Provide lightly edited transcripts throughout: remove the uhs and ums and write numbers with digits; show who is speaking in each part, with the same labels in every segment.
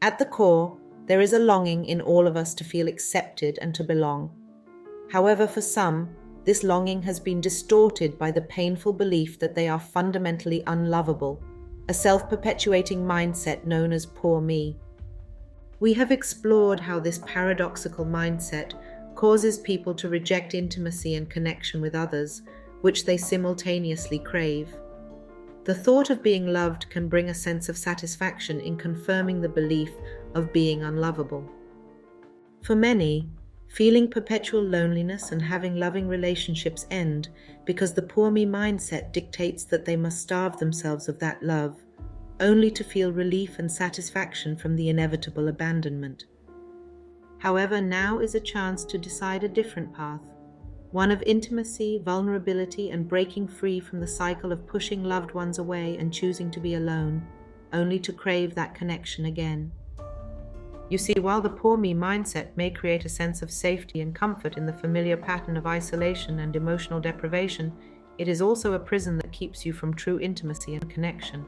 Speaker 1: At the core, there is a longing in all of us to feel accepted and to belong. However, for some, this longing has been distorted by the painful belief that they are fundamentally unlovable, a self-perpetuating mindset known as poor me. We have explored how this paradoxical mindset causes people to reject intimacy and connection with others, which they simultaneously crave. The thought of being loved can bring a sense of satisfaction in confirming the belief of being unlovable. For many, feeling perpetual loneliness and having loving relationships end because the poor me mindset dictates that they must starve themselves of that love, only to feel relief and satisfaction from the inevitable abandonment. However, now is a chance to decide a different path, one of intimacy, vulnerability, and breaking free from the cycle of pushing loved ones away and choosing to be alone, only to crave that connection again. You see, while the poor me mindset may create a sense of safety and comfort in the familiar pattern of isolation and emotional deprivation, it is also a prison that keeps you from true intimacy and connection.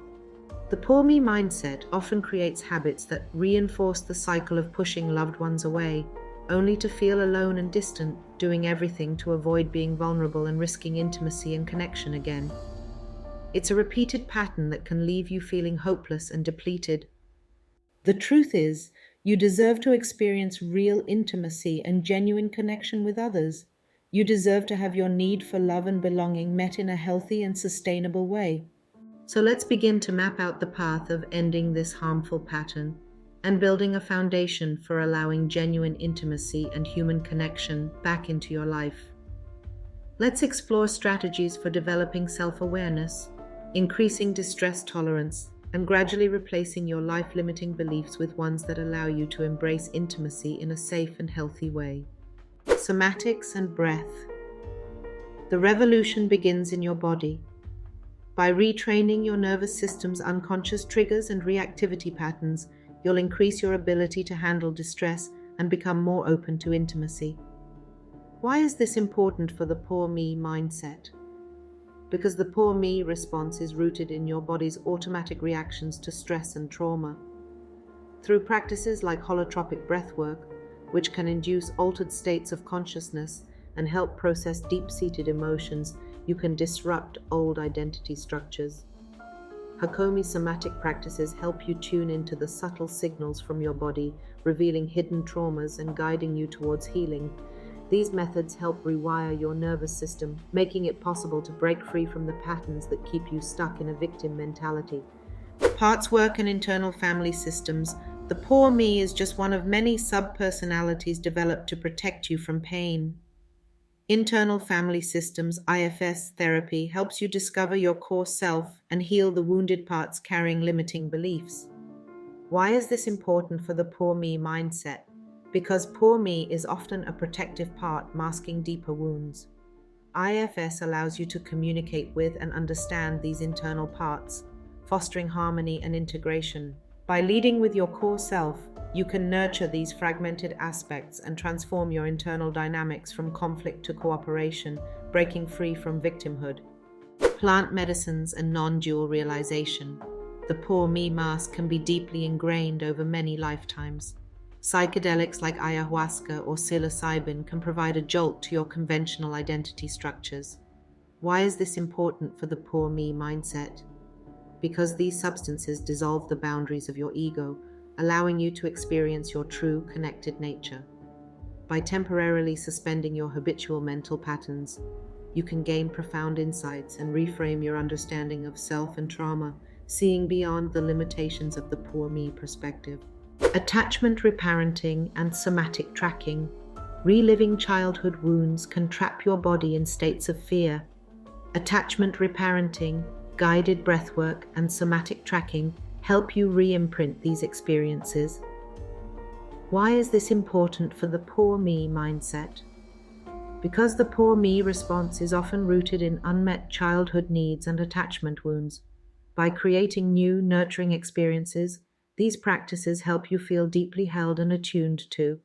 Speaker 1: The poor me mindset often creates habits that reinforce the cycle of pushing loved ones away, only to feel alone and distant, doing everything to avoid being vulnerable and risking intimacy and connection again. It's a repeated pattern that can leave you feeling hopeless and depleted. The truth is, you deserve to experience real intimacy and genuine connection with others. You deserve to have your need for love and belonging met in a healthy and sustainable way. So let's begin to map out the path of ending this harmful pattern and building a foundation for allowing genuine intimacy and human connection back into your life. Let's explore strategies for developing self-awareness, increasing distress tolerance, and gradually replacing your life-limiting beliefs with ones that allow you to embrace intimacy in a safe and healthy way. Somatics and breath. The revolution begins in your body. By retraining your nervous system's unconscious triggers and reactivity patterns, you'll increase your ability to handle distress and become more open to intimacy. Why is this important for the poor me mindset? Because the poor me response is rooted in your body's automatic reactions to stress and trauma. Through practices like holotropic breathwork, which can induce altered states of consciousness and help process deep-seated emotions, you can disrupt old identity structures. Hakomi somatic practices help you tune into the subtle signals from your body, revealing hidden traumas and guiding you towards healing. These methods help rewire your nervous system, making it possible to break free from the patterns that keep you stuck in a victim mentality. Parts work and internal family systems. The poor me is just one of many sub-personalities developed to protect you from pain. Internal family systems (IFS) therapy helps you discover your core self and heal the wounded parts carrying limiting beliefs. Why is this important for the poor me mindset? Because poor me is often a protective part masking deeper wounds. IFS allows you to communicate with and understand these internal parts, fostering harmony and integration. By leading with your core self, you can nurture these fragmented aspects and transform your internal dynamics from conflict to cooperation, breaking free from victimhood. Plant medicines and non-dual realization. The poor me mask can be deeply ingrained over many lifetimes. Psychedelics like ayahuasca or psilocybin can provide a jolt to your conventional identity structures. Why is this important for the poor me mindset? Because these substances dissolve the boundaries of your ego, allowing you to experience your true, connected nature. By temporarily suspending your habitual mental patterns, you can gain profound insights and reframe your understanding of self and trauma, seeing beyond the limitations of the poor me perspective. Attachment reparenting and somatic tracking. Reliving childhood wounds can trap your body in states of fear. Attachment reparenting, guided breathwork, and somatic tracking help you re-imprint these experiences. Why is this important for the poor me mindset? Because the poor me response is often rooted in unmet childhood needs and attachment wounds. By creating new, nurturing experiences, these practices help you feel deeply held and attuned to.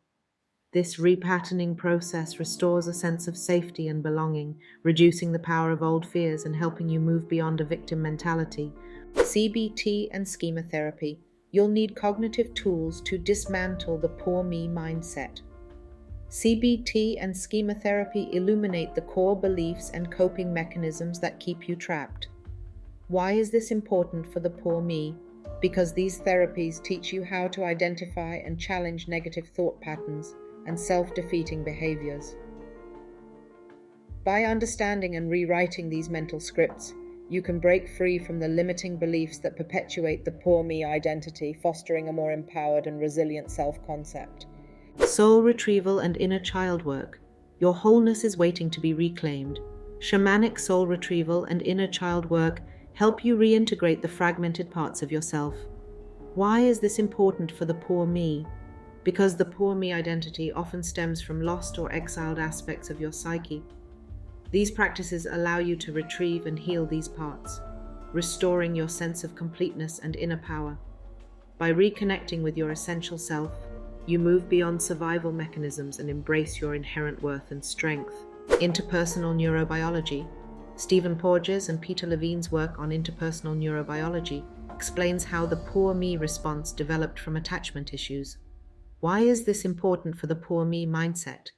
Speaker 1: This repatterning process restores a sense of safety and belonging, reducing the power of old fears and helping you move beyond a victim mentality. CBT and schema therapy. you'll need cognitive tools to dismantle the poor me mindset. CBT and schema therapy illuminate the core beliefs and coping mechanisms that keep you trapped. Why is this important for the poor me? Because these therapies teach you how to identify and challenge negative thought patterns and self-defeating behaviors. By understanding and rewriting these mental scripts, you can break free from the limiting beliefs that perpetuate the poor me identity, fostering a more empowered and resilient self-concept. Soul retrieval and inner child work. Your wholeness is waiting to be reclaimed. Shamanic soul retrieval and inner child work help you reintegrate the fragmented parts of yourself. Why is this important for the poor me? Because the poor me identity often stems from lost or exiled aspects of your psyche. These practices allow you to retrieve and heal these parts, restoring your sense of completeness and inner power. By reconnecting with your essential self, you move beyond survival mechanisms and embrace your inherent worth and strength. Interpersonal neurobiology. Stephen Porges and Peter Levine's work on interpersonal neurobiology explains how the poor me response developed from attachment issues. Why is this important for the poor me mindset?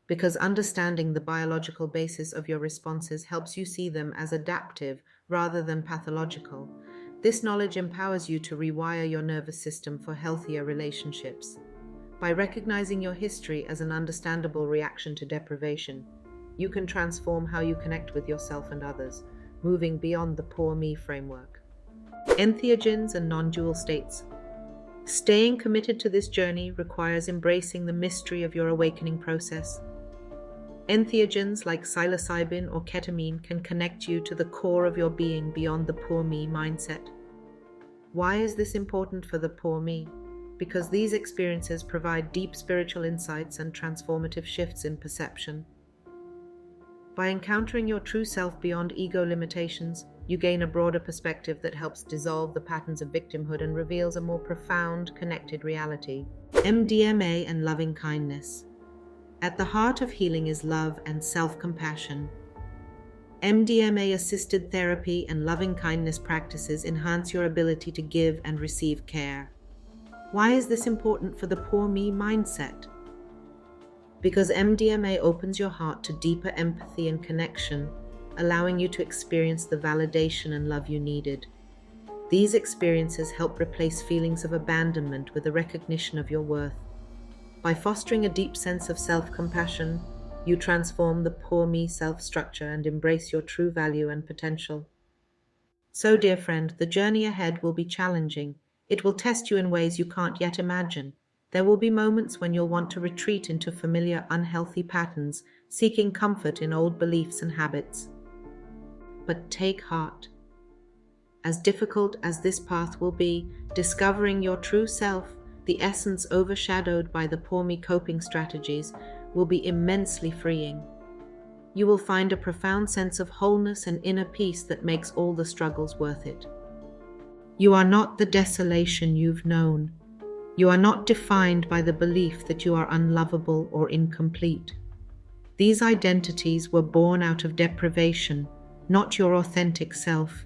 Speaker 1: Because understanding the biological basis of your responses helps you see them as adaptive rather than pathological. This knowledge empowers you to rewire your nervous system for healthier relationships. By recognizing your history as an understandable reaction to deprivation, you can transform how you connect with yourself and others, moving beyond the poor me framework. Entheogens and non-dual states. Staying committed to this journey requires embracing the mystery of your awakening process. Entheogens like psilocybin or ketamine can connect you to the core of your being beyond the poor me mindset. Why is this important for the poor me? Because these experiences provide deep spiritual insights and transformative shifts in perception. By encountering your true self beyond ego limitations, you gain a broader perspective that helps dissolve the patterns of victimhood and reveals a more profound, connected reality. MDMA and loving kindness. At the heart of healing is love and self-compassion. MDMA-assisted therapy and loving kindness practices enhance your ability to give and receive care. Why is this important for the poor me mindset? Because MDMA opens your heart to deeper empathy and connection, allowing you to experience the validation and love you needed. These experiences help replace feelings of abandonment with a recognition of your worth. By fostering a deep sense of self-compassion, you transform the poor me self-structure and embrace your true value and potential. So, dear friend, the journey ahead will be challenging. It will test you in ways you can't yet imagine. There will be moments when you'll want to retreat into familiar, unhealthy patterns, seeking comfort in old beliefs and habits. But take heart. As difficult as this path will be, discovering your true self, the essence overshadowed by the poor me coping strategies, will be immensely freeing. You will find a profound sense of wholeness and inner peace that makes all the struggles worth it. You are not the desolation you've known. You are not defined by the belief that you are unlovable or incomplete. These identities were born out of deprivation, not your authentic self.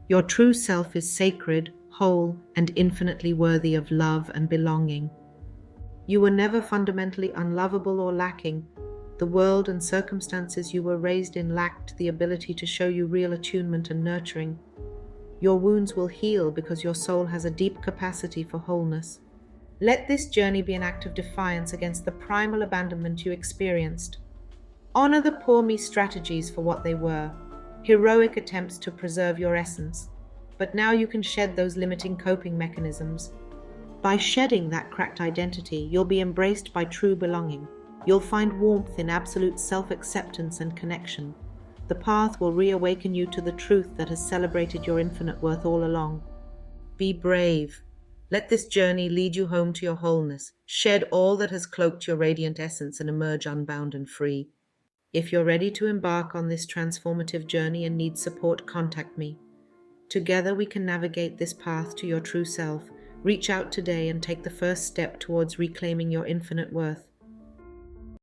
Speaker 1: Your true self is sacred, whole, and infinitely worthy of love and belonging. You were never fundamentally unlovable or lacking. The world and circumstances you were raised in lacked the ability to show you real attunement and nurturing. Your wounds will heal because your soul has a deep capacity for wholeness. Let this journey be an act of defiance against the primal abandonment you experienced. Honor the poor me strategies for what they were, heroic attempts to preserve your essence. But now you can shed those limiting coping mechanisms. By shedding that cracked identity, you'll be embraced by true belonging. You'll find warmth in absolute self-acceptance and connection. The path will reawaken you to the truth that has celebrated your infinite worth all along. Be brave. Let this journey lead you home to your wholeness. Shed all that has cloaked your radiant essence and emerge unbound and free. If you're ready to embark on this transformative journey and need support, contact me. Together we can navigate this path to your true self. Reach out today and take the first step towards reclaiming your infinite worth.